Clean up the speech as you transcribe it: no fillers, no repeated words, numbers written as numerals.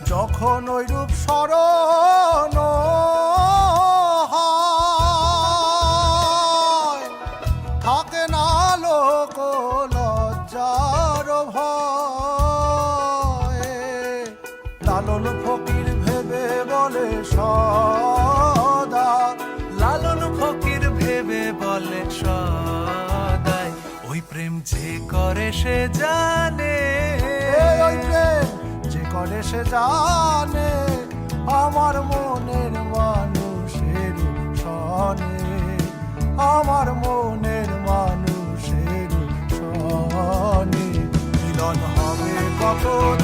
যখন ওই রূপ স্মরণ হয়, থাকে না লোক লজ্জার ভয়। লালন ফকির ভেবে বলে সদা, লালন ফকির ভেবে বলে সদাই, ওই প্রেম যে করে সে জানে, ওই প্রেম যে করে সে জানে, আমার মনের মানুষের সনে, আমার মনের মানুষের সনে। মিলন হবে কখন